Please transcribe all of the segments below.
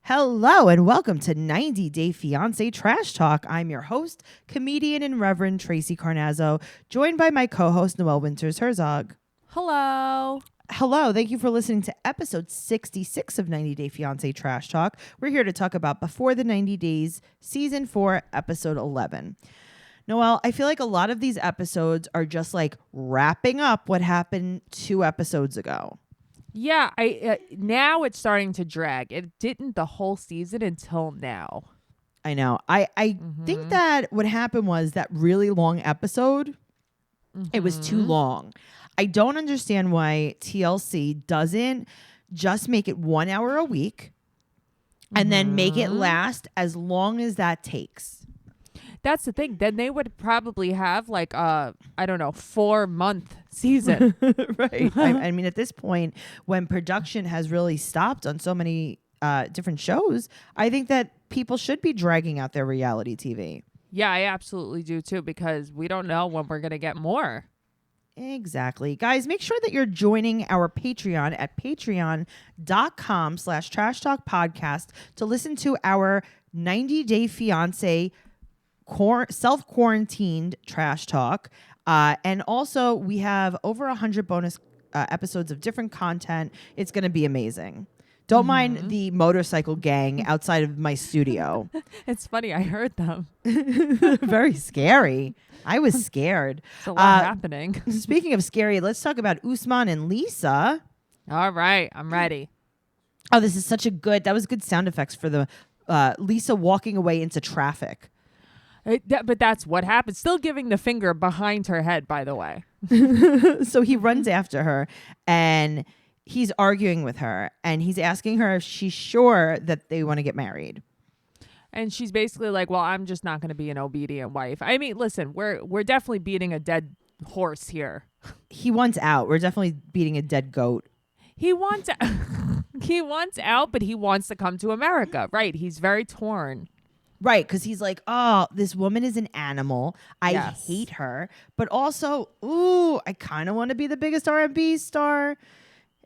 Hello and welcome to 90 Day Fiance Trash Talk. I'm your host, comedian and Reverend Tracy Carnazzo, joined by my co-host Noelle Herzog. Hello. Hello, thank you for listening to episode 66 of 90 Day Fiance Trash Talk. We're here to talk about Before the 90 Days, season 4, episode 11. Noelle, I feel like a lot of these episodes are just like wrapping up what happened 2 episodes ago. Yeah, I now it's starting to drag. It didn't the whole season until now. I know. I think that what happened was that really long episode, it was too long. I don't understand why TLC doesn't just make it 1 hour a week and then make it last as long as that takes. That's the thing. Then they would probably have like I don't know, 4-month season. Right. I mean, at this point, when production has really stopped on so many different shows, I think that people should be dragging out their reality TV. Yeah, I absolutely do too, because we don't know when we're going to get more. Exactly. Guys, make sure that you're joining our Patreon at patreon.com/trash talk podcast to listen to our 90 Day Fiance self-quarantined trash talk. And also we have over 100 bonus episodes of different content. It's going to be amazing. Don't mind the motorcycle gang outside of my studio. It's funny. I heard them. Very scary. I was scared. It's a lot happening. Speaking of scary, let's talk about Usman and Lisa. All right. I'm ready. Oh, this is such a good, that was good sound effects for the Lisa walking away into traffic. But that's what happened. Still giving the finger behind her head, by the way. So he runs after her and he's arguing with her and he's asking her if she's sure that they want to get married. And she's basically like, well, I'm just not going to be an obedient wife. I mean, listen, we're definitely beating a dead horse here. He wants out. We're definitely beating a dead goat. He wants he wants out, but he wants to come to America. Right. He's very torn. Right, because he's like, oh, this woman is an animal. I hate her. But also, ooh, I kind of want to be the biggest R&B star,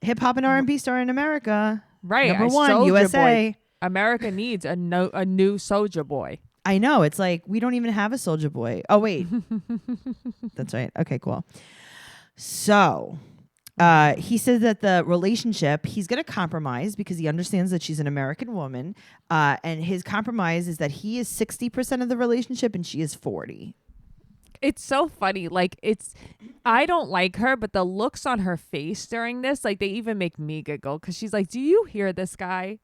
hip-hop and R&B star in America. Right. Number one, USA. Boy. America needs a new Soulja Boy. I know. It's like, we don't even have a Soulja Boy. Oh, wait. That's right. Okay, cool. So he says that the relationship, he's going to compromise because he understands that she's an American woman. And his compromise is that he is 60% of the relationship and she is 40%. It's so funny. Like, I don't like her, but the looks on her face during this, like, they even make me giggle because she's like, do you hear this guy?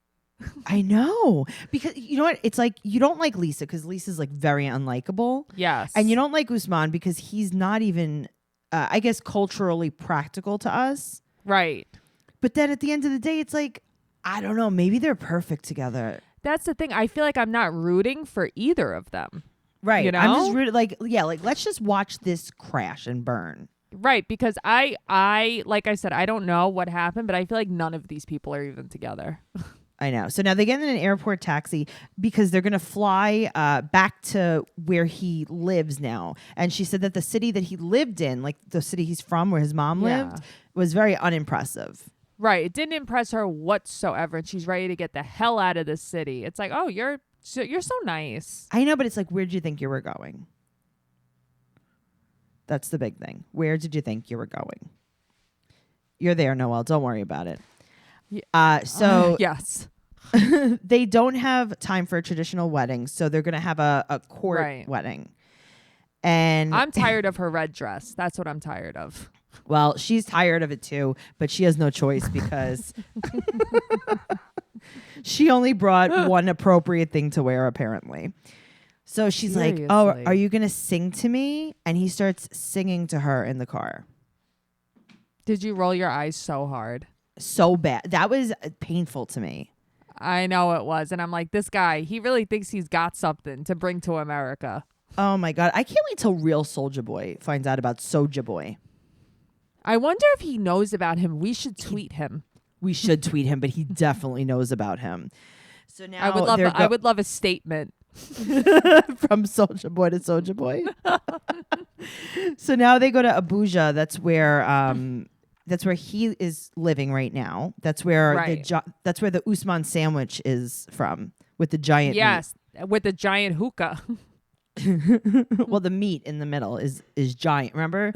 I know. Because you know what? It's like you don't like Lisa because Lisa's like very unlikable. Yes. And you don't like Usman because he's not even, I guess, culturally practical to us. Right. But then at the end of the day, it's like, I don't know. Maybe they're perfect together. That's the thing. I feel like I'm not rooting for either of them. Right. You know? I'm just rooting, like, yeah, like, let's just watch this crash and burn. Right. Because I like I said, I don't know what happened, but I feel like none of these people are even together. I know. So now they get in an airport taxi because they're going to fly back to where he lives now. And she said that the city that he lived in, like the city he's from where his mom lived, was very unimpressive. Right. It didn't impress her whatsoever. And she's ready to get the hell out of the city. It's like, oh, you're so nice. I know, but it's like, where did you think you were going? That's the big thing. Where did you think you were going? You're there, Noelle. Don't worry about it. Yes. They don't have time for a traditional wedding, so they're going to have a court wedding. And I'm tired of her red dress. That's what I'm tired of. Well, she's tired of it too, but she has no choice because she only brought one appropriate thing to wear, apparently. So she's like, oh, are you going to sing to me? And he starts singing to her in the car. Did you roll your eyes so hard? So bad. That was painful to me. I know it was. And I'm like, this guy, he really thinks he's got something to bring to America. Oh my God. I can't wait till real Soulja Boy finds out about Soulja Boy. I wonder if he knows about him. We should tweet him. We should tweet him, but he definitely knows about him. So now I would love a statement. From Soulja Boy to Soulja Boy. So now they go to Abuja. That's where That's where he is living right now. That's where Right. that's where the Usman sandwich is from, with the giant Yes, with the giant hookah. meat. Well, the meat in the middle is giant. Remember,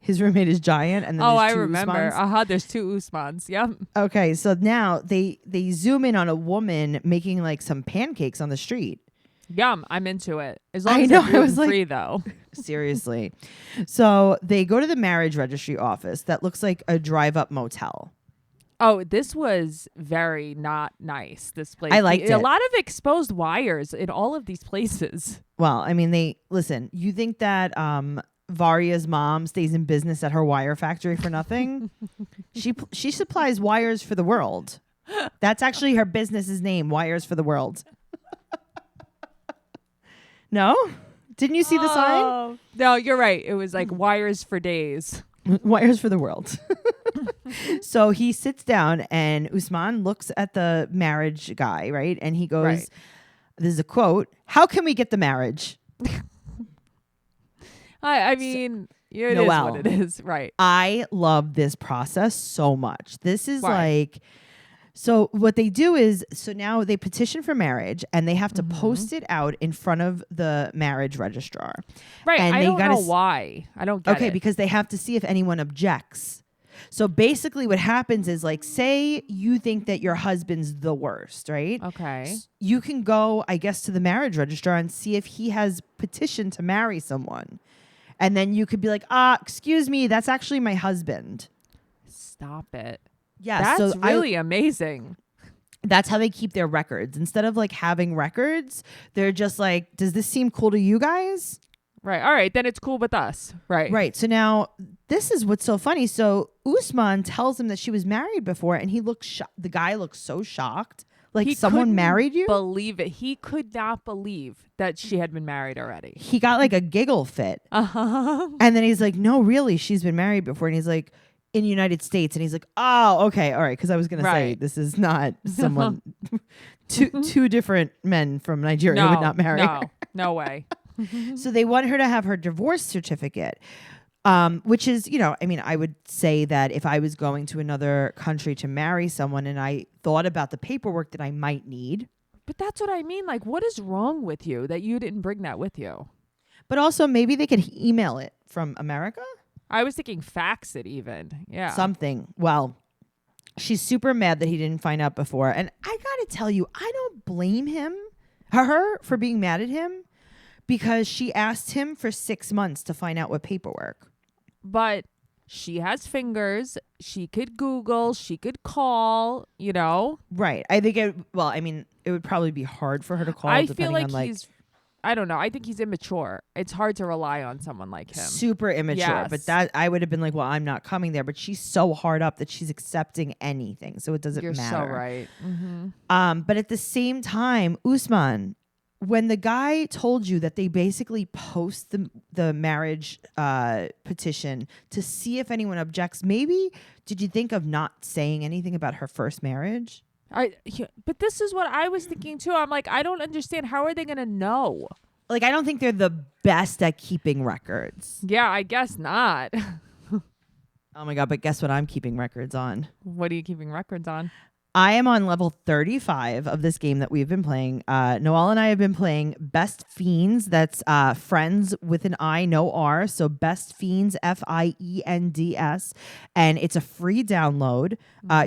his roommate is giant, and then Oh, there's I two remember. Usmans. There's two Usmans. Yep. Okay, so now they zoom in on a woman making like some pancakes on the street. Yum. I'm into it. As long I as know, they're I was gluten-free, though. Seriously. So they go to the marriage registry office that looks like a drive-up motel. Oh, this was very not nice, this place. I liked A it. lot of exposed wires in all of these places. Well, I mean, listen, you think that Varia's mom stays in business at her wire factory for nothing? She supplies wires for the world. That's actually her business's name, Wires for the World. No? Didn't you see the sign? No, you're right. It was like wires for days. Wires for the World. So he sits down and Usman looks at the marriage guy, right? And he goes, Right. This is a quote, "How can we get the marriage?" I mean, it is Noelle. what it is. Right. I love this process so much. This is Why? like, so what they do is, so now they petition for marriage and they have to Mm-hmm. post it out in front of the marriage registrar. Right. And I they don't gotta know why. I don't get Okay, it. because they have to see if anyone objects. So basically what happens is, like, say you think that your husband's the worst, right? Okay. You can go, I guess, to the marriage registrar and see if he has petitioned to marry someone. And then you could be like, excuse me, that's actually my husband. Stop it. Yeah, That's so really amazing. that's how they keep their records. Instead of like having records, they're just like, does this seem cool to you guys? Right. All right. Then it's cool with us. Right. Right. So now this is what's so funny. So Usman tells him that she was married before, and the guy looks so shocked. Like, He someone couldn't married you? Believe it. He could not believe that she had been married already. He got like a giggle fit. Uh-huh. And then he's like, no, really, she's been married before. And he's like, in the United States. And he's like, oh, okay. All right. Because I was going to say, Right. this is not someone, two different men from Nigeria would not marry her. No way. So they want her to have her divorce certificate, which is, I mean, I would say that if I was going to another country to marry someone and I thought about the paperwork that I might need. But that's what I mean. Like, what is wrong with you that you didn't bring that with you? But also maybe they could email it from America. I was thinking fax it even. Yeah. Something. Well, she's super mad that he didn't find out before. And I got to tell you, I don't blame her for being mad at him, because she asked him for 6 months to find out what paperwork. But she has fingers. She could Google. She could call, Right. I think it would probably be hard for her to call. I depending feel like on, like, he's, I don't know. I think he's immature. It's hard to rely on someone like him. super immature. Yes. But that I would have been like, well, I'm not coming there. But she's so hard up that she's accepting anything. So it doesn't You're matter. so right. Mm-hmm. But at the same time, Usman, when the guy told you that they basically post the marriage petition to see if anyone objects, maybe did you think of not saying anything about her first marriage? But this is what I was thinking too. I'm like, I don't understand. How are they going to know? Like, I don't think they're the best at keeping records. Yeah, I guess not. Oh my God, but guess what I'm keeping records on? What are you keeping records on? I am on level 35 of this game that we've been playing. Noelle and I have been playing Best Fiends. That's friends with an I, no R. So Best Fiends, Fiends. And it's a free download.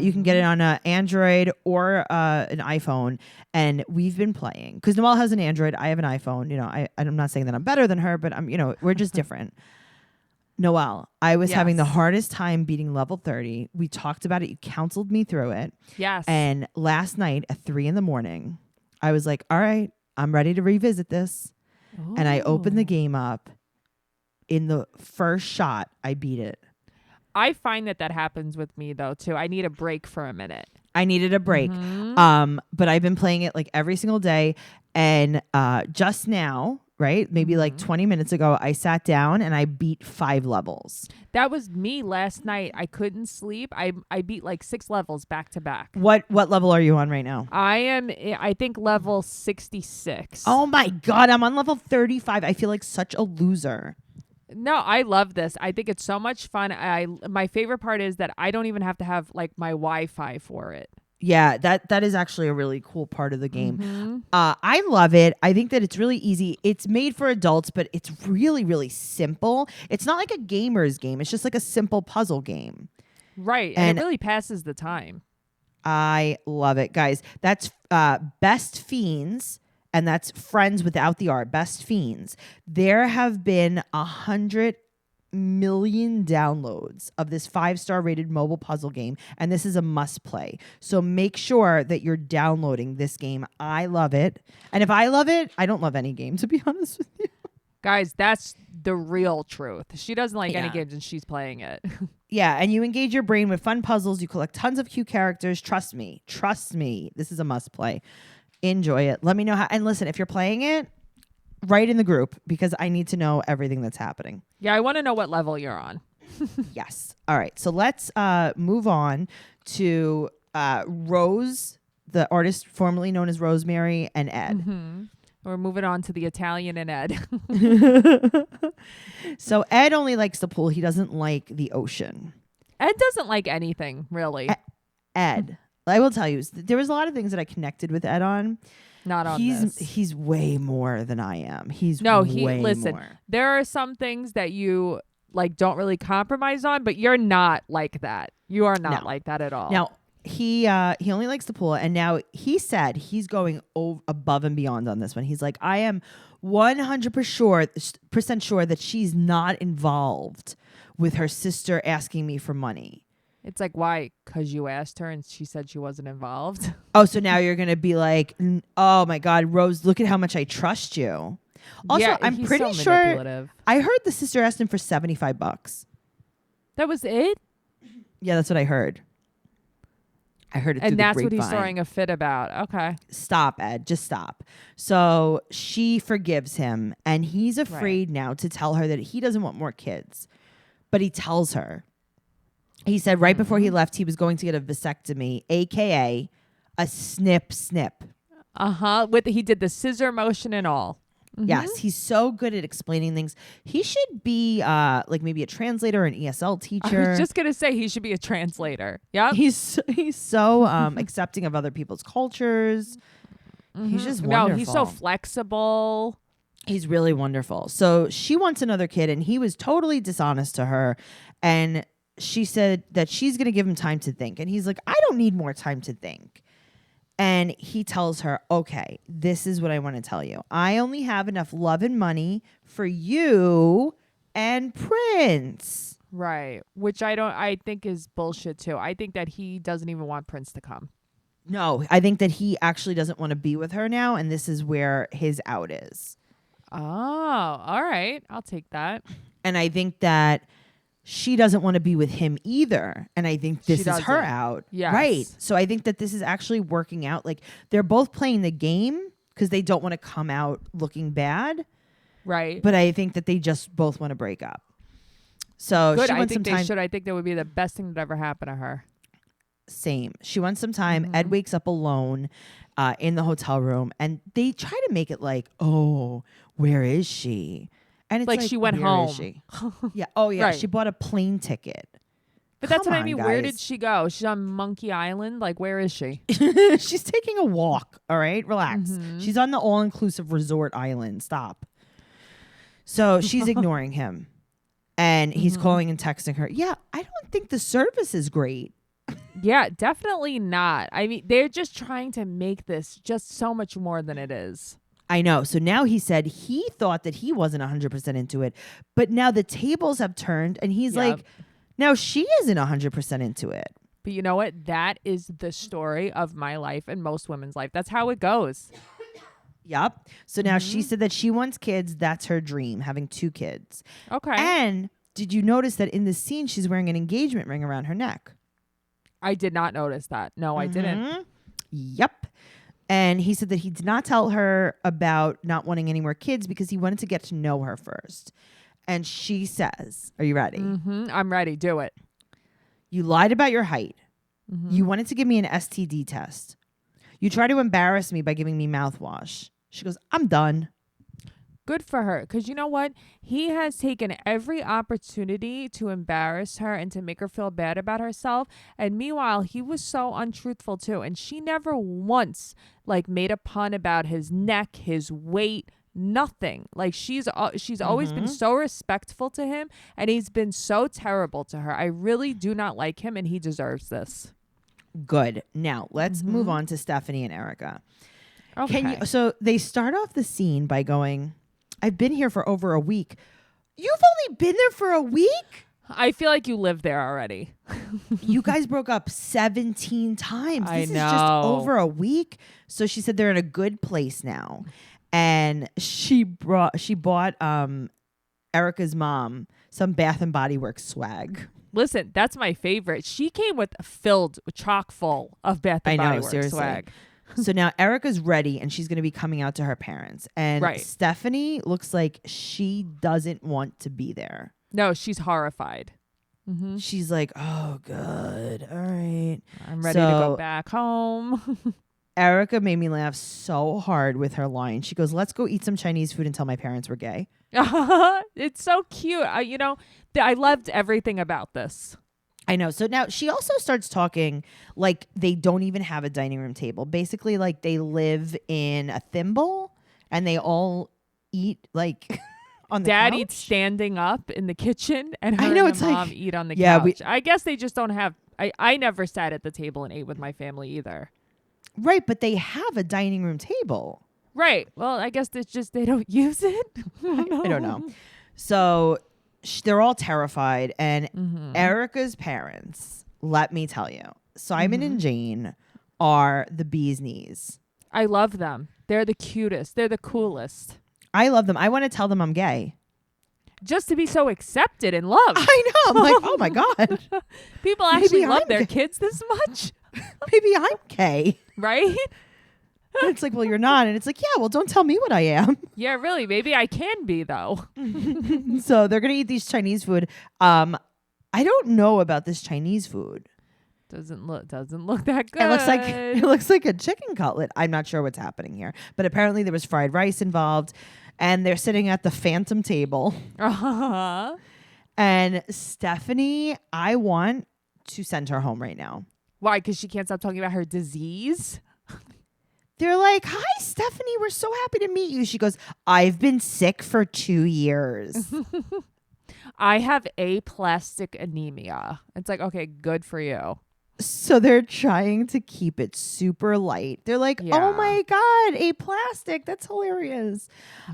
You can get it on an Android or an iPhone. And we've been playing. Because Noelle has an Android. I have an iPhone. I'm not saying that I'm better than her, but we're just different. Noelle, I was having the hardest time beating level 30. We talked about it. You counseled me through it. Yes. And last night at 3 a.m, I was like, all right, I'm ready to revisit this. Ooh. And I opened the game up. In the first shot, I beat it. I find that happens with me though too. I need a break for a minute. I needed a break. Mm-hmm. But I've been playing it like every single day. And just now, right? Maybe like 20 minutes ago, I sat down and I beat 5 levels. That was me last night. I couldn't sleep. I beat like 6 levels back to back. What level are you on right now? I am, I think, level 66. Oh my God, I'm on level 35. I feel like such a loser. No, I love this. I think it's so much fun. My favorite part is that I don't even have to have like my Wi-Fi for it. Yeah, that is actually a really cool part of the game. Mm-hmm. I love it. I think that it's really easy. It's made for adults, but it's really, really simple. It's not like a gamer's game. It's just like a simple puzzle game. Right. And it really passes the time. I love it, guys. That's Best Fiends, and that's Friends without the R. Best Fiends. There have been 100 million downloads of this 5-star rated mobile puzzle game, and this is a must play. So make sure that you're downloading this game. I love it. And if I love it, I don't love any game, to be honest with you. Guys, that's the real truth. She doesn't like any Yeah. games and she's playing it. Yeah, and you engage your brain with fun puzzles. You collect tons of cute characters. Trust me. This is a must play. Enjoy it. Let me know how. And listen, if you're playing it, write in the group because I need to know everything that's happening. Yeah, I want to know what level you're on. Yes. All right. So let's move on to Rose, the artist formerly known as Rosemary, and Ed. Mm-hmm. We're moving on to the Italian and Ed. So Ed only likes the pool. He doesn't like the ocean. Ed doesn't like anything, really. Ed, I will tell you, there was a lot of things that I connected with Ed on. Not on this. He's way more than I am. Listen, more. there are some things that you like don't really compromise on, but you're not like that. You are not like that at all. Now, he only likes the pool, and now he said he's going above and beyond on this one. He's like, I am 100% sure that she's not involved with her sister asking me for money. It's like, why? Because you asked her and she said she wasn't involved. Oh, so now you're going to be like, oh my God, Rose, look at how much I trust you. Also, Yeah, I'm he's pretty so sure manipulative. I heard the sister asked him for $75. That was it? Yeah, that's what I heard. I heard it through And the that's what he's grapevine. throwing a fit about. Okay. Stop, Ed. Just stop. So she forgives him, and he's afraid now to tell her that he doesn't want more kids. But he tells her. He said right before he left, he was going to get a vasectomy, a.k.a. a snip. Uh-huh. He did the scissor motion and all. Mm-hmm. Yes, he's so good at explaining things. He should be like maybe a translator or an ESL teacher. I was just going to say he should be a translator. Yeah. He's so accepting of other people's cultures. Mm-hmm. He's just wonderful. No, he's so flexible. He's really wonderful. So she wants another kid, and he was totally dishonest to her. And she said that she's going to give him time to think. And he's like, I don't need more time to think. And he tells her, okay, this is what I want to tell you. I only have enough love and money for you and Prince. Right. Which I think is bullshit too. I think that he doesn't even want Prince to come. No, I think that he actually doesn't want to be with her now. And this is where his out is. Oh, all right. I'll take that. And I think that she doesn't want to be with him either. And I think this is her out. Yes. Right. So I think that this is actually working out. Like they're both playing the game because they don't want to come out looking bad. Right. But I think that they just both want to break up. So good. she I wants think some they time. should. I think that would be the best thing that ever happened to her. Same. She wants some time. Mm-hmm. Ed wakes up alone in the hotel room, and they try to make it like, oh, where is she? And it's Like she went where home. is she? Yeah. Oh, yeah. Right. She bought a plane ticket. But that's Come what I on, mean. Where guys. did she go? She's on Monkey Island. Like, where is she? She's taking a walk. All right. Relax. Mm-hmm. She's on the all-inclusive resort island. Stop. So she's ignoring him. And he's calling and texting her. Yeah, I don't think the service is great. Yeah, definitely not. I mean, they're just trying to make this just so much more than it is. I know. So now he said he thought that he wasn't 100% into it. But now the tables have turned and he's Yep. like, now she isn't 100% into it. But you know what? That is the story of my life and most women's life. That's how it goes. Yep. So now she said that she wants kids. That's her dream, having 2 kids. Okay. And did you notice that in the scene, she's wearing an engagement ring around her neck? I did not notice that. No, I didn't. Yep. And he said that he did not tell her about not wanting any more kids because he wanted to get to know her first. And she says, are you ready? I'm ready. Do it. You lied about your height. You wanted to give me an STD test. You tried to embarrass me by giving me mouthwash. She goes, I'm done. Good for her. Because you know what? He has taken every opportunity to embarrass her and to make her feel bad about herself. And meanwhile, he was so untruthful too. And she never once like made a pun about his neck, his weight, nothing. Like she's always been so respectful to him, and he's been so terrible to her. I really do not like him, and he deserves this. Good. Now let's move on to Stephanie and Erica. Okay. So they start off the scene by going, I've been here for over a week. You've only been there for a week? I feel like you live there already. You guys broke up 17 times. I This is know. just over a week. So she said they're in a good place now. And she bought Erica's mom some Bath and Body Works swag. Listen, that's my favorite. She came with chock full of Bath and Body Works swag. So now Erica's ready and she's going to be coming out to her parents. And Right. Stephanie looks like she doesn't want to be there. No, she's horrified. She's like, oh, good. All right. I'm ready to go back home. Erica made me laugh so hard with her line. She goes, let's go eat some Chinese food and tell my parents we're gay. It's so cute. I loved everything about this. I know. So now she also starts talking like they don't even have a dining room table. Basically, like they live in a thimble and they all eat like on the Dad couch. eats standing up in the kitchen, and her I know, and it's the like- mom eat on the Yeah, couch. I guess they just don't have. I never sat at the table and ate with my family either. Right, but they have a dining room table. Right. Well, I guess it's just they don't use it. I don't know. So they're all terrified. And Erica's parents, let me tell you, Simon and Jane are the bee's knees. I love them. They're the cutest. They're the coolest. I love them. I want to tell them I'm gay. Just to be so accepted and loved. I know. I'm like, oh my God. People actually Maybe love I'm their gay. kids this much, Maybe I'm gay. right? And it's like, well, you're not. And it's like, yeah, well, don't tell me what I am. Yeah, really. Maybe I can be though. So they're going to eat these Chinese food. I don't know about this Chinese food. Doesn't look that good. It looks like a chicken cutlet. I'm not sure what's happening here. But apparently there was fried rice involved. And they're sitting at the phantom table. Uh-huh. And Stephanie, I want to send her home right now. Why? Because she can't stop talking about her disease. They're like, hi, Stephanie. We're so happy to meet you. She goes, I've been sick for 2 years. I have aplastic anemia. It's like, okay, good for you. So they're trying to keep it super light. They're like, Yeah. oh my God, aplastic. That's hilarious.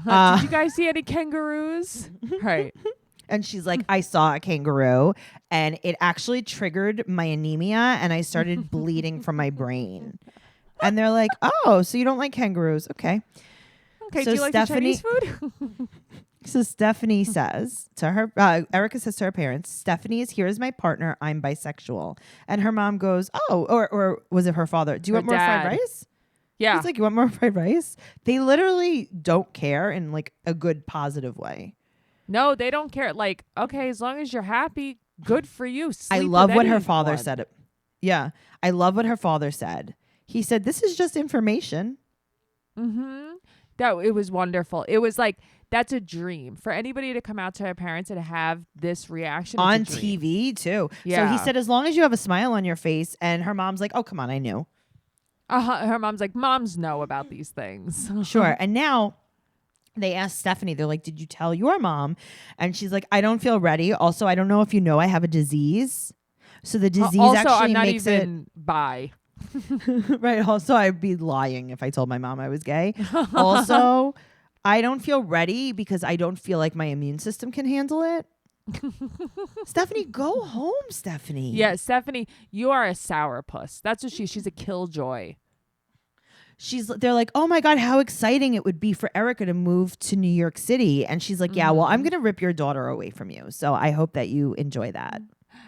Did you guys see any kangaroos? Right. And she's like, I saw a kangaroo and it actually triggered my anemia and I started bleeding from my brain. And they're like, oh, so you don't like kangaroos. Okay. Okay, So do you like Stephanie- the Chinese food? So Stephanie says to her, Erica says to her parents, Stephanie is here as my partner. I'm bisexual. And her mom goes, oh, or was it her father? Do you Her want more fried dad. rice? Yeah. He's like, you want more fried rice? They literally don't care in like a good, positive way. No, they don't care. Like, okay, as long as you're happy, good for you. I Sleep love with what her father anyone. said. Yeah. I love what her father said. He said, this is just information. That it was wonderful. It was like, that's a dream for anybody to come out to their parents and have this reaction it's On a dream. TV too. So Yeah. he said, as long as you have a smile on your face, and her mom's like, oh, come on, I knew. Her mom's like, moms know about these things. Sure. And now they asked Stephanie, they're like, did you tell your mom? And she's like, I don't feel ready. Also, I don't know if you know I have a disease. So the disease Also, actually I'm not makes even bi. it right. Also, I'd be lying if I told my mom I was gay. Also, I don't feel ready because I don't feel like my immune system can handle it. Stephanie, go home, Stephanie. Yeah, Stephanie, you are a sourpuss. That's what she's a killjoy. They're like, oh my God, how exciting it would be for Erica to move to New York City. And she's like, yeah, well, I'm going to rip your daughter away from you. So I hope that you enjoy that.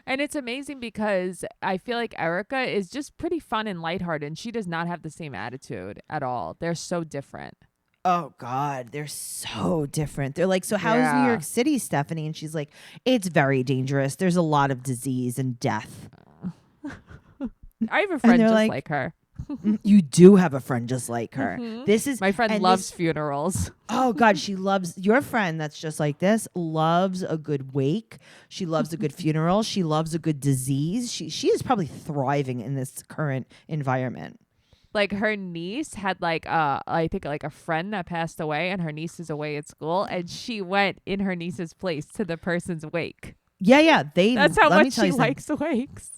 And it's amazing because I feel like Erica is just pretty fun and lighthearted, and she does not have the same attitude at all. They're so different. Oh God, they're so different. They're like, so how's New Yeah. York City, Stephanie? And she's like, it's very dangerous. There's a lot of disease and death. I have a friend they're just like- like her. You do have a friend just like her. This is My friend loves funerals. Oh God, she loves your friend that's just like this, loves a good wake. She loves a good funeral. She loves a good disease. She is probably thriving in this current environment. Like her niece had like I think like a friend that passed away, and her niece is away at school, and she went in her niece's place to the person's wake. Yeah. That's how let me much tell she you something. likes wakes.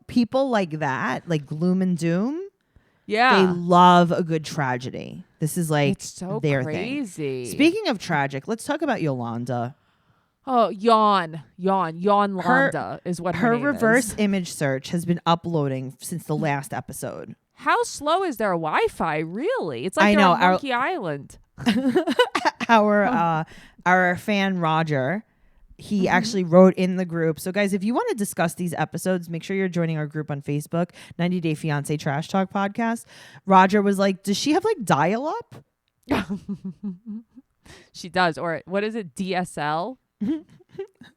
People like that, like gloom and doom. Yeah. They love a good tragedy. This is like It's so their crazy. thing. Speaking of tragic, let's talk about Yolanda. Oh, Yawn Londa is what her name reverse is. image search has been uploading since the last episode. How slow is their Wi-Fi? Really? It's like I they're know, on Monkey Island. Our fan Roger, he actually wrote in the group. So guys, if you want to discuss these episodes, make sure you're joining our group on Facebook, 90 Day Fiance Trash Talk Podcast. Roger was like, does she have like dial up? She does. Or what is it? DSL?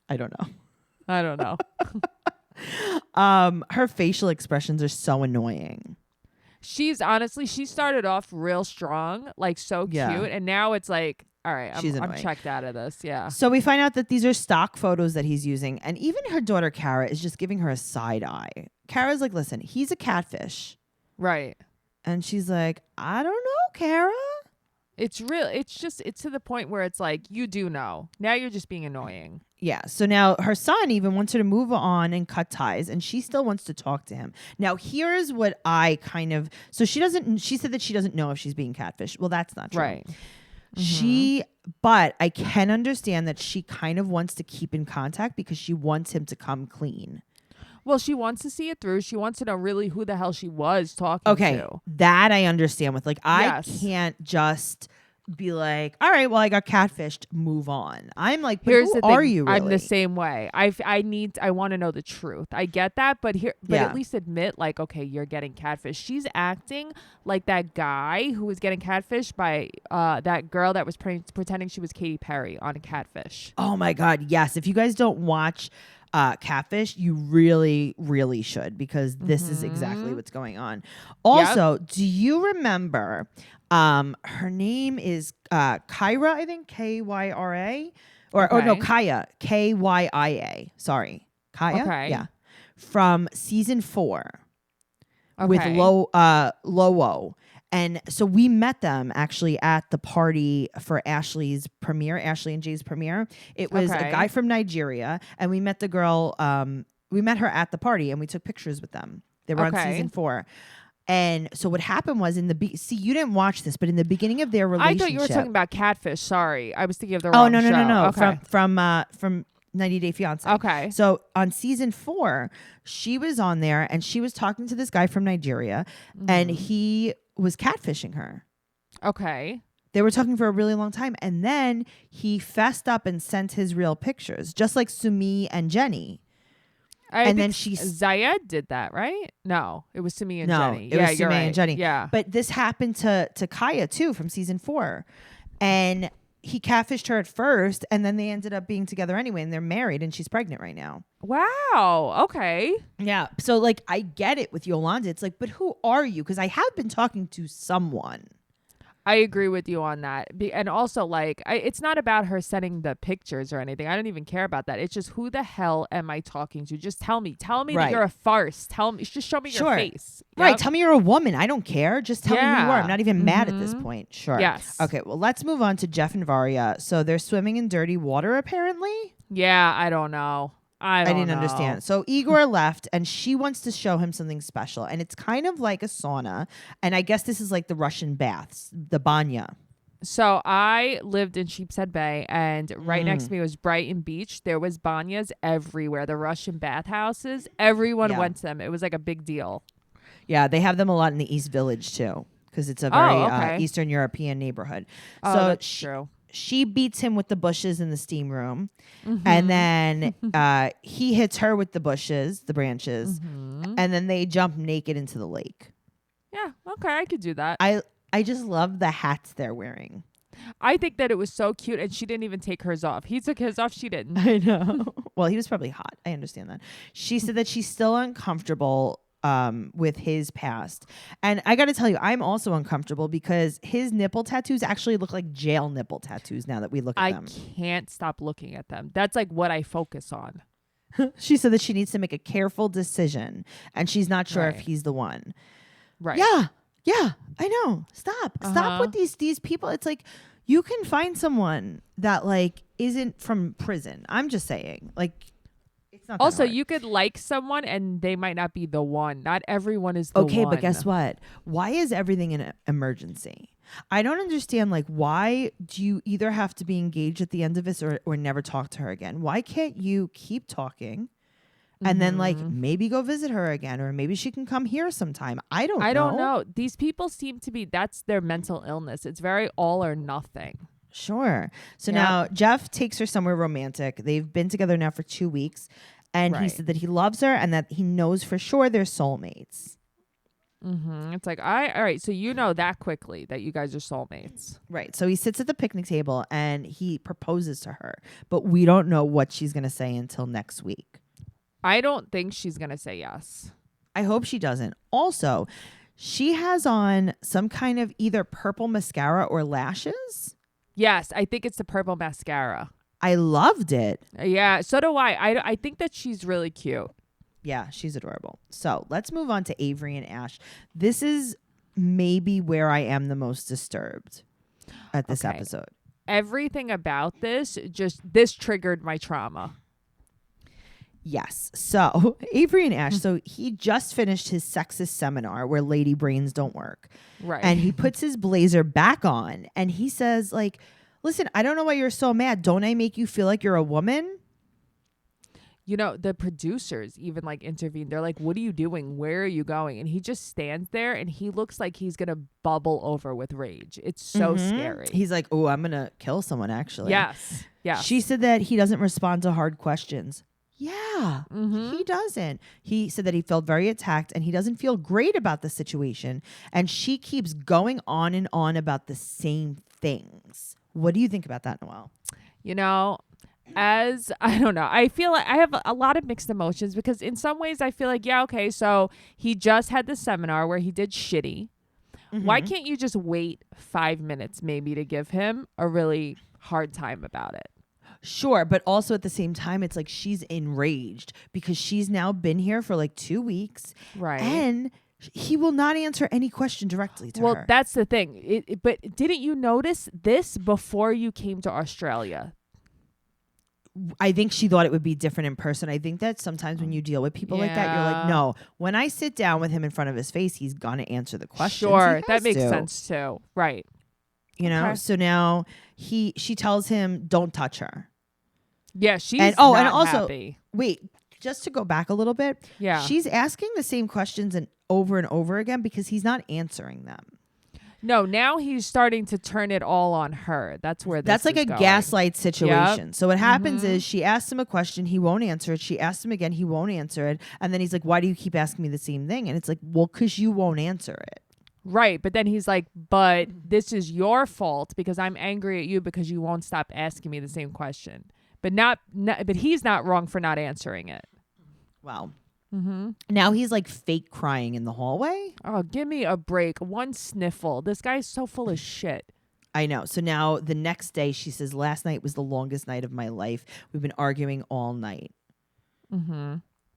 I don't know. I don't know. Her facial expressions are so annoying. She started off real strong, like so cute. Yeah. And now it's like, all right, She's I'm annoying. checked out of this. Yeah. So we find out that these are stock photos that he's using. And even her daughter, Kara, is just giving her a side eye. Kara's like, listen, he's a catfish. Right. And she's like, I don't know, Kara. It's to the point where it's like, you do know. Now you're just being annoying. Yeah. So now her son even wants her to move on and cut ties, and she still wants to talk to him. Now, here's what I kind of, so she said that she doesn't know if she's being catfished. Well, that's not true. Right. But I can understand that she kind of wants to keep in contact because she wants him to come clean. Well, she wants to see it through. She wants to know really who the hell she was talking to. That I understand with. Like, Yes. I can't just be like, all right, well, I got catfished, move on. I'm like, but Here's who the thing. are you really? I'm the same way. I want to know the truth. I get that, but at least admit, like, okay, you're getting catfished. She's acting like that guy who was getting catfished by that girl that was pretending she was Katy Perry on Catfish. Oh my God, yes. If you guys don't watch Catfish, you really, really should, because this is exactly what's going on. Also, do you remember her name is Kyra, I think, Kyra, or no, Kaya, Kya. Sorry, Kaya. Okay. Yeah, from season 4 Okay. with Lowell. And so we met them actually at the party for Ashley and Jay's premiere. It was a guy from Nigeria, and we met the girl. We met her at the party, and we took pictures with them. They were on season 4. And so what happened was see, you didn't watch this, but in the beginning of their relationship, I thought you were talking about Catfish. Sorry, I was thinking of the wrong show. No. Okay. From 90 Day Fiance. Okay. So on season 4, she was on there, and she was talking to this guy from Nigeria, and he was catfishing her. Okay. They were talking for a really long time, and then he fessed up and sent his real pictures, just like Sumi and Jenny. And then Zayed did that, right? No, it was Sumi and Jenny. It was Sumi and Jenny. Yeah. But this happened to Kaya too from season 4. And he catfished her at first, and then they ended up being together anyway, and they're married, and she's pregnant right now. Wow. Okay. Yeah. So like, I get it with Yolanda. It's like, but who are you? Because I have been talking to someone. I agree with you on that. And also, like, it's not about her sending the pictures or anything. I don't even care about that. It's just, who the hell am I talking to? Just tell me. Tell me that you're a farce. Tell me. Just show me your face. Right. Yep. Tell me you're a woman. I don't care. Just tell me who you are. I'm not even mad at this point. Sure. Yes. Okay. Well, let's move on to Jeff and Varia. So they're swimming in dirty water, apparently. Yeah. I don't know. I didn't understand. So Igor left, and she wants to show him something special. And it's kind of like a sauna. And I guess this is like the Russian baths, the banya. So I lived in Sheepshead Bay, and right next to me was Brighton Beach. There was banyas everywhere. The Russian bathhouses. Everyone went to them. It was like a big deal. Yeah, they have them a lot in the East Village too, because it's a very Eastern European neighborhood. Oh, so that's true. She beats him with the bushes in the steam room, and then he hits her with the bushes, the branches, and then they jump naked into the lake. Yeah, okay, I could do that. I just love the hats they're wearing. I think that it was so cute, and she didn't even take hers off. He took his off, she didn't. I know. Well, he was probably hot. I understand that. She said that she's still uncomfortable with his past. And I got to tell you, I'm also uncomfortable because his nipple tattoos actually look like jail nipple tattoos now that we look at them. I can't stop looking at them. That's like what I focus on. She said that she needs to make a careful decision and she's not sure if he's the one. Right. Yeah, I know. Stop with these people. It's like you can find someone that like isn't from prison. I'm just saying, like, it's not. Also, that hard. you could like someone and they might not be the one. Not everyone is the one. Okay, but guess what? Why is everything an emergency? I don't understand. Like, why do you either have to be engaged at the end of this or never talk to her again? Why can't you keep talking? And then like maybe go visit her again, or maybe she can come here sometime. I don't know. These people seem to be, that's their mental illness. It's very all or nothing. Sure. So now Jeff takes her somewhere romantic. They've been together now for 2 weeks. And he said that he loves her and that he knows for sure they're soulmates. It's like, all right. So you know that quickly that you guys are soulmates. Right. So he sits at the picnic table and he proposes to her. But we don't know what she's going to say until next week. I don't think she's going to say yes. I hope she doesn't. Also, she has on some kind of either purple mascara or lashes. Yes, I think it's the purple mascara. I loved it. Yeah, so do I. I think that she's really cute. Yeah, she's adorable. So let's move on to Avery and Ash. This is maybe where I am the most disturbed at this episode. Everything about this triggered my trauma. Yes. So Avery and Ash, so he just finished his sexist seminar where lady brains don't work. Right. And he puts his blazer back on and he says, like, listen, I don't know why you're so mad. Don't I make you feel like you're a woman? You know, the producers even like intervene. They're like, what are you doing? Where are you going? And he just stands there and he looks like he's going to bubble over with rage. It's so scary. He's like, oh, I'm going to kill someone, actually. Yes. Yeah. She said that he doesn't respond to hard questions. Yeah, he doesn't. He said that he felt very attacked and he doesn't feel great about the situation. And she keeps going on and on about the same things. What do you think about that, Noelle? You know, I don't know. I feel like I have a lot of mixed emotions because in some ways I feel like, yeah, okay, so he just had the seminar where he did shitty. Why can't you just wait 5 minutes maybe to give him a really hard time about it? Sure, but also at the same time, it's like she's enraged because she's now been here for like 2 weeks. Right. And he will not answer any question directly to her. Well, that's the thing. But didn't you notice this before you came to Australia? I think she thought it would be different in person. I think that sometimes when you deal with people like that, you're like, no, when I sit down with him in front of his face, he's going to answer the questions. Sure, that makes sense too. Right. You know, so now she tells him, don't touch her. Yeah, she's and not also, happy. Wait, just to go back a little bit. Yeah. She's asking the same questions and over again because he's not answering them. No, now he's starting to turn it all on her. That's where that's like a going. gaslight situation. Yep. So what happens is she asks him a question, he won't answer it. She asks him again, he won't answer it. And then he's like, why do you keep asking me the same thing? And it's like, well, because you won't answer it. Right. But then he's like, but this is your fault because I'm angry at you because you won't stop asking me the same question. But but he's not wrong for not answering it. Wow. Now he's like fake crying in the hallway. Oh, give me a break. One sniffle. This guy's so full of shit. I know. So now the next day she says, last night was the longest night of my life. We've been arguing all night.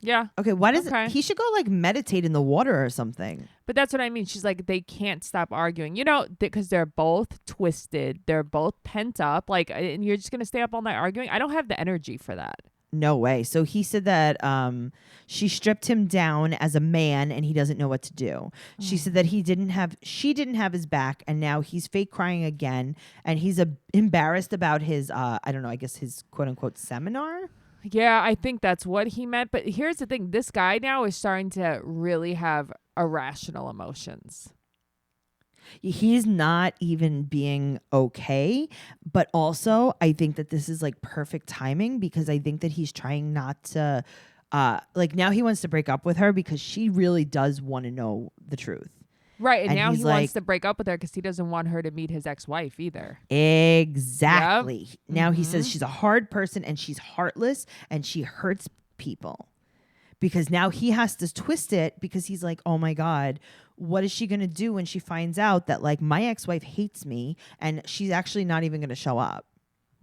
Yeah. Okay. Why does he should go like meditate in the water or something? But that's what I mean. She's like, they can't stop arguing, you know, because they're both twisted. They're both pent up. Like, and you're just going to stay up all night arguing. I don't have the energy for that. No way. So he said that she stripped him down as a man and he doesn't know what to do. She said that she didn't have his back and now he's fake crying again and he's embarrassed about his I don't know, I guess his quote unquote seminar. Yeah, I think that's what he meant. But here's the thing. This guy now is starting to really have irrational emotions. He's not even being okay, but also I think that this is like perfect timing because I think that he's trying not to like now he wants to break up with her because she really does want to know the truth. Right, and now he wants to break up with her because he doesn't want her to meet his ex-wife either. Exactly. Yep. Now he says she's a hard person and she's heartless and she hurts people. because now he has to twist it because he's like, oh my God, what is she going to do when she finds out that like my ex-wife hates me and she's actually not even going to show up?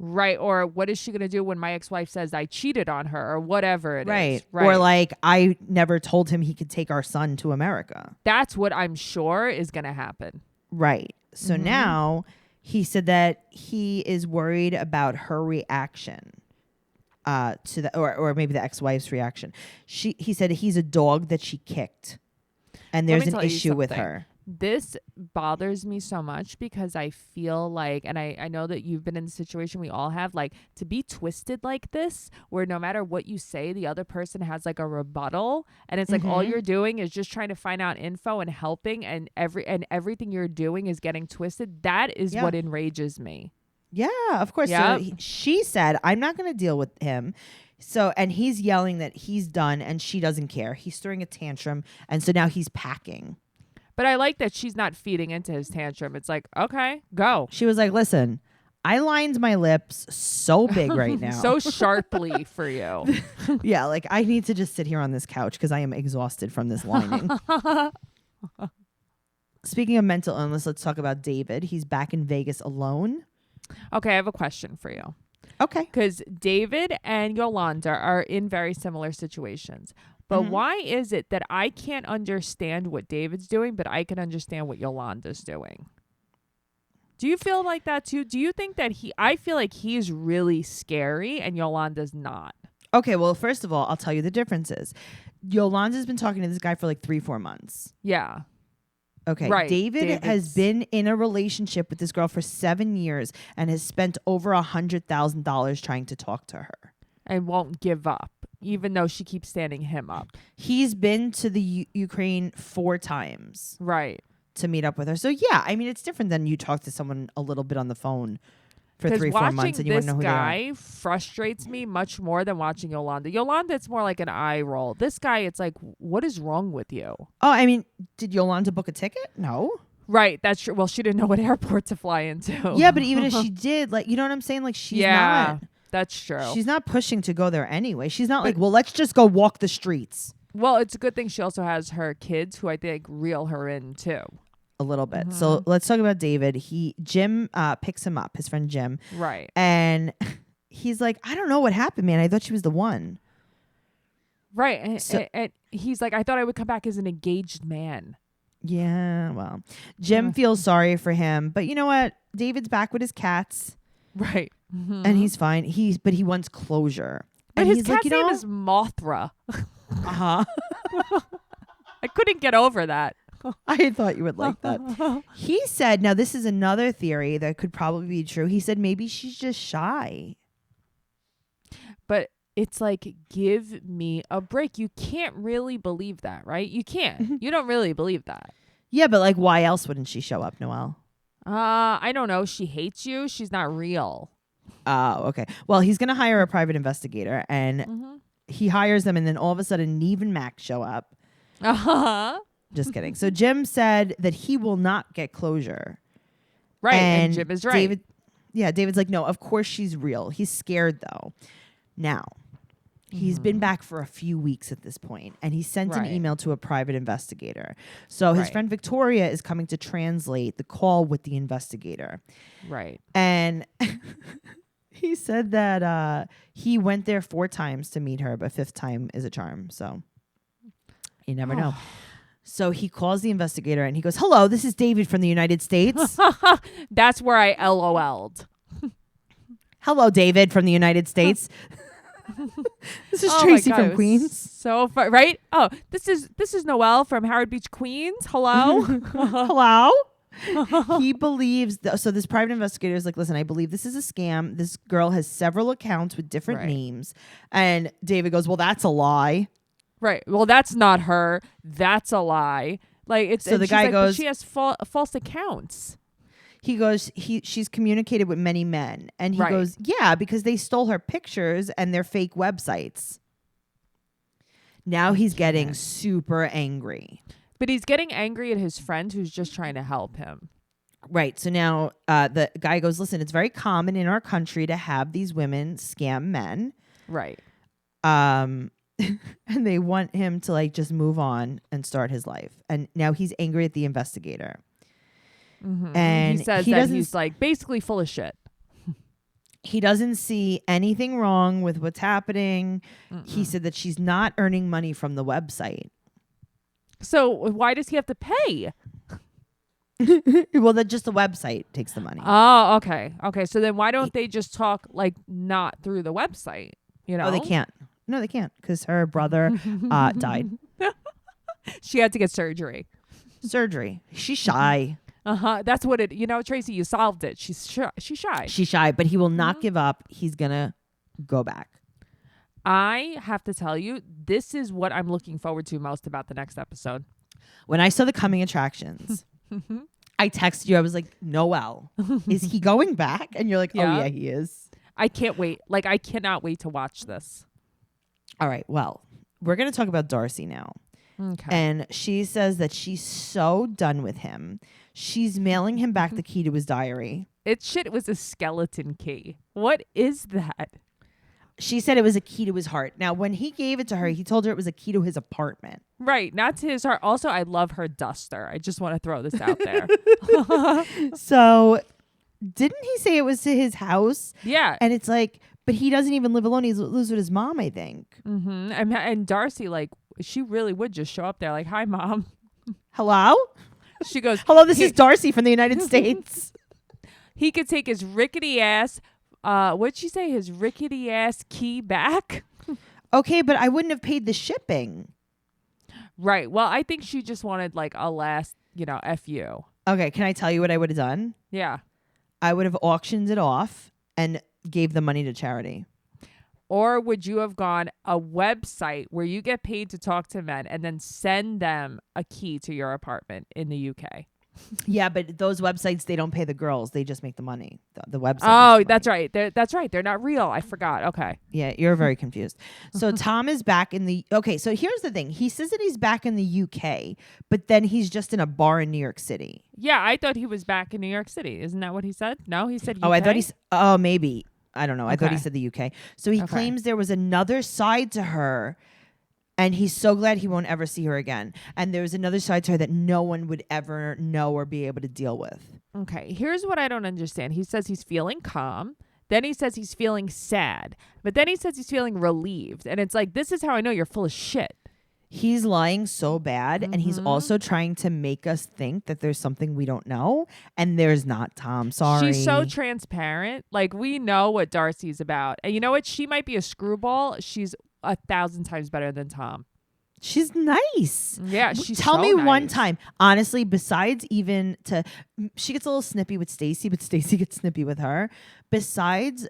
Right. Or what is she going to do when my ex-wife says I cheated on her or whatever it is? Right. Or like, I never told him he could take our son to America. That's what I'm sure is going to happen. Right. So now he said that he is worried about her reaction to the, or maybe the ex-wife's reaction. He said he's a dog that she kicked and there's an issue with her. This bothers me so much because I feel like, and I know that you've been in the situation we all have, like to be twisted like this, where no matter what you say, the other person has like a rebuttal, and it's like all you're doing is just trying to find out info and helping, and everything you're doing is getting twisted. That is what enrages me. Yeah, of course. Yep. So she said, I'm not going to deal with him. So, and he's yelling that he's done and she doesn't care. He's throwing a tantrum. And so now he's packing. But I like that she's not feeding into his tantrum. It's like, okay, go. She was like, listen, I lined my lips so big right now. So sharply for you. Yeah, like I need to just sit here on this couch because I am exhausted from this lining. Speaking of mental illness, let's talk about David. He's back in Vegas alone. Okay, I have a question for you. Okay. Because David and Yolanda are in very similar situations. But why is it that I can't understand what David's doing, but I can understand what Yolanda's doing? Do you feel like that too? Do you think that I feel like he's really scary and Yolanda's not? Okay, well, first of all, I'll tell you the differences. Yolanda's been talking to this guy for like 3-4 months. Yeah. Okay. Right. David has been in a relationship with this girl for 7 years and has spent over $100,000 trying to talk to her. And won't give up, even though she keeps standing him up. He's been to the Ukraine 4 times. Right. To meet up with her. So, yeah, I mean, it's different than you talk to someone a little bit on the phone for 3-4 months and you want to know who they are. This guy frustrates me much more than watching Yolanda. Yolanda, it's more like an eye roll. This guy, it's like, what is wrong with you? Oh, I mean, did Yolanda book a ticket? No. Right, that's true. Well, she didn't know what airport to fly into. Yeah, but even if she did, like, you know what I'm saying? Like, she's not. That's true. She's not pushing to go there anyway. She's not like, well, let's just go walk the streets. Well, it's a good thing she also has her kids who I think reel her in too. A little bit. So let's talk about David. Jim picks him up, his friend Jim. Right. And he's like, I don't know what happened, man. I thought she was the one. Right. And he's like, I thought I would come back as an engaged man. Yeah, well, Jim feels sorry for him. But you know what? David's back with his cats. Right. And he's fine. But he wants closure. But and his he's cat's like, name is Mothra. Uh-huh. I couldn't get over that. I thought you would like that. He said, now this is another theory that could probably be true. He said maybe she's just shy. But it's like, give me a break. You can't really believe that, right? You can't. You don't really believe that. Yeah, but like, why else wouldn't she show up, Noelle? I don't know. She hates you. She's not real. Oh, okay. Well, he's going to hire a private investigator, and he hires them, and then all of a sudden, Neve and Max show up. Uh-huh. Just kidding. So Jim said that he will not get closure. Right, and Jim is right. David's like, no, of course she's real. He's scared, though. Now, he's been back for a few weeks at this point, and he sent an email to a private investigator. So his friend Victoria is coming to translate the call with the investigator. Right. And he said that he went there 4 times to meet her, but 5th time is a charm. So you never know. So he calls the investigator and he goes, hello, this is David from the United States. That's where I LOL'd. Hello, David from the United States. This is Tracy from Queens. So far, right? Oh, this is Noelle from Howard Beach, Queens. Hello. Hello. He believes so this private investigator is like, listen, I believe this is a scam. This girl has several accounts with different names. And David goes, well, that's a lie. Right. Well, that's not her. That's a lie. Like, it's so the guy goes, but she has false accounts. He goes, she's communicated with many men. And he goes, yeah, because they stole her pictures and their fake websites. Now he's getting super angry. But he's getting angry at his friend who's just trying to help him. Right. So now the guy goes, listen, it's very common in our country to have these women scam men. Right. and they want him to like just move on and start his life. And now he's angry at the investigator. And he says he that doesn't he's like basically full of shit. he doesn't see anything wrong with what's happening. He said that she's not earning money from the website. So why does he have to pay? Well, that just the website takes the money. Oh, okay. Okay. So then why don't they just talk like not through the website? You know? Oh, they can't. No, they can't because her brother died. She had to get surgery. Surgery. She's shy. That's what it, Tracy, you solved it. She's shy. She's shy. She's shy, but he will not give up. He's going to go back. I have to tell you, this is what I'm looking forward to most about the next episode. When I saw the coming attractions, I texted you. I was like, Noelle, is he going back? And you're like, oh, yeah, he is. I can't wait. Like, I cannot wait to watch this. All right. Well, we're going to talk about Darcy now. Okay. And she says that she's so done with him. She's mailing him back the key to his diary. It was a skeleton key. What is that? She said it was a key to his heart. Now, when he gave it to her, he told her it was a key to his apartment. Right. Not to his heart. Also, I love her duster. I just want to throw this out there. So didn't he say it was to his house? Yeah. And it's like, but he doesn't even live alone. He lives with his mom, I think. And Darcy, like, she really would just show up there like, hi, Mom. Hello? She goes, hello, this is Darcy from the United States. He could take his rickety ass, what'd she say? His rickety ass key back? Okay, but I wouldn't have paid the shipping. Right. Well, I think she just wanted like a last, F you. Okay, can I tell you what I would have done? Yeah. I would have auctioned it off and gave the money to charity. Or would you have gone a website where you get paid to talk to men and then send them a key to your apartment in the UK? Yeah, but those websites, they don't pay the girls. They just make the money. The website. Oh, that's right. That's right. They're not real. I forgot. Okay. Yeah, you're very confused. So Tom is back in the... Okay, so here's the thing. He says that he's back in the UK, but then he's just in a bar in New York City. Yeah, I thought he was back in New York City. Isn't that what he said? No, he said UK? Oh, I thought he's... Oh, maybe. I don't know. I thought he said the UK. So he Okay. claims there was another side to her, and he's so glad he won't ever see her again. And there's another side to her that no one would ever know or be able to deal with. Okay, here's what I don't understand. He says he's feeling calm. Then he says he's feeling sad. But then he says he's feeling relieved. And it's like, this is how I know you're full of shit. He's lying so bad, and he's also trying to make us think that there's something we don't know, and there's not, Tom. Sorry. She's so transparent. Like, we know what Darcy's about. And you know what? She might be a screwball. She's 1,000 times better than Tom. She's nice. Yeah, she's Tell so me one nice. time, honestly, besides even to... She gets a little snippy with Stacy, but Stacy gets snippy with her. Besides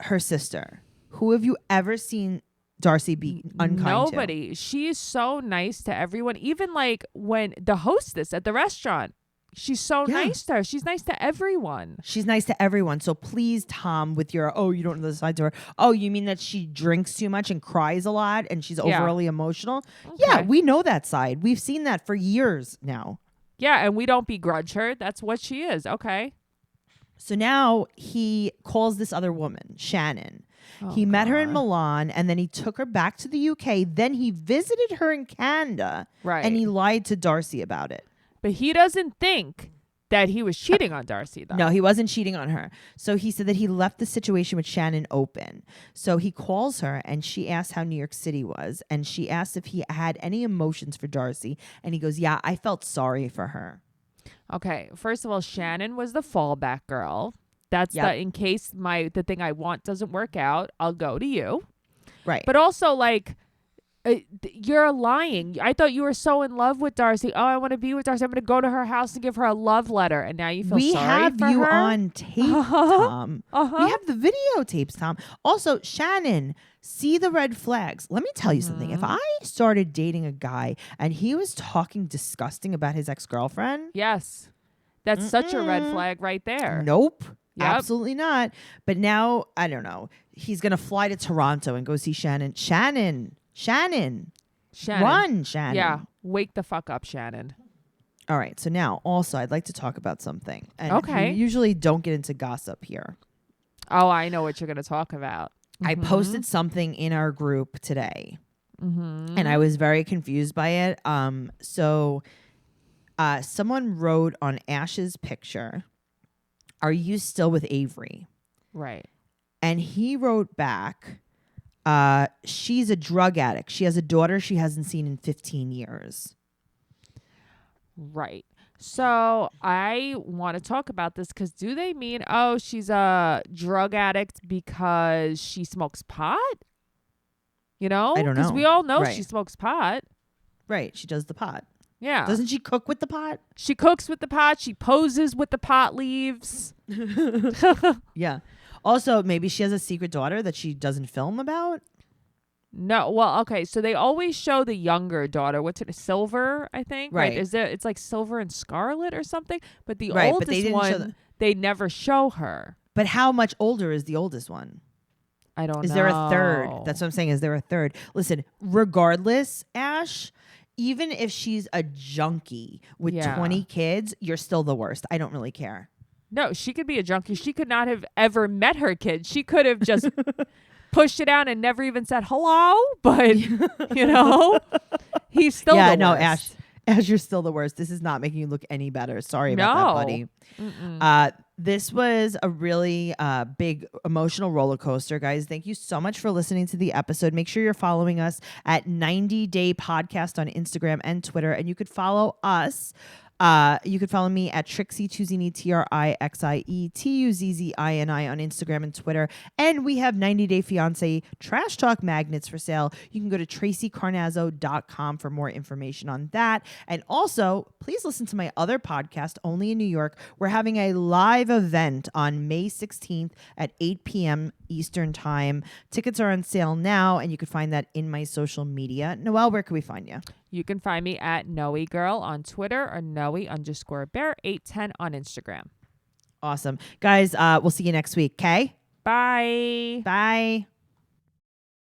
her sister, who have you ever seen Darcy be unkind Nobody. She is so nice to everyone. Even like when the hostess at the restaurant, she's so nice to her. She's nice to everyone. She's nice to everyone. So please, Tom, with your, oh, you don't know the side to her. Oh, you mean that she drinks too much and cries a lot and she's overly emotional? Okay. Yeah, we know that side. We've seen that for years now. Yeah, and we don't begrudge her. That's what she is. Okay. So now he calls this other woman, Shannon. He met her in Milan, and then he took her back to the UK. Then he visited her in Canada, Right. and he lied to Darcy about it. But he doesn't think that he was cheating on Darcy, though. No, he wasn't cheating on her. So he said that he left the situation with Shannon open. So he calls her, and she asks how New York City was, and she asks if he had any emotions for Darcy, and he goes, yeah, I felt sorry for her. Okay. First of all, Shannon was the fallback girl. That's in case the thing I want doesn't work out, I'll go to you. Right. But also, like, you're lying. I thought you were so in love with Darcy. Oh, I want to be with Darcy. I'm going to go to her house and give her a love letter. And now you feel we sorry have for you her? on tape, Tom. We have the videotapes, Tom. Also, Shannon, see the red flags. Let me tell you something. If I started dating a guy and he was talking disgusting about his ex-girlfriend. Yes. That's such a red flag right there. Nope. Yep. Absolutely not. But now, I don't know. He's going to fly to Toronto and go see Shannon. Shannon. Run, Shannon. Yeah. Wake the fuck up, Shannon. All right. So now, also, I'd like to talk about something. And Okay. we usually don't get into gossip here. Oh, I know what you're going to talk about. I posted something in our group today. and I was very confused by it. So someone wrote on Ash's picture, "Are you still with Avery?" Right. And he wrote back, "She's a drug addict. She has a daughter she hasn't seen in 15 years." Right. So I want to talk about this because do they mean, oh, she's a drug addict because she smokes pot? You know? I don't know. Because we all know Right. she smokes pot. Right. She does the pot. Yeah. Doesn't she cook with the pot? She cooks with the pot. She poses with the pot leaves. Yeah. Also, maybe she has a secret daughter that she doesn't film about. No, well, okay. So they always show the younger daughter. What's it? Silver, I think. Right. Is there? It's like Silver and Scarlet or something. But the Right, but oldest they didn't show one, they never show her. But how much older is the oldest one? I don't know. Is there a third? That's what I'm saying. Is there a third? Listen, regardless, Ash, even if she's a junkie with Yeah. 20 kids, you're still the worst. I don't really care. No, she could be a junkie. She could not have ever met her kid. She could have just pushed it out and never even said hello. But he's still the worst. Ash, you're still the worst. This is not making you look any better. Sorry about that, buddy. This was a really big emotional roller coaster, guys. Thank you so much for listening to the episode. Make sure you're following us at 90 Day Podcast on Instagram and Twitter. And you could follow us. You could follow me at Trixie Tuzini, TRIXIE TUZZINI on Instagram and Twitter. And we have 90 Day Fiance Trash Talk magnets for sale. You can go to tracycarnazzo.com for more information on that. And also, please listen to my other podcast, Only in New York. We're having a live event on May 16th at 8 p.m. Eastern Time. Tickets are on sale now, and you can find that in my social media. Noelle, where can we find you? You can find me at Noe Girl on Twitter or Noe_bear810 on Instagram. Awesome. Guys, we'll see you next week, okay? Bye. Bye.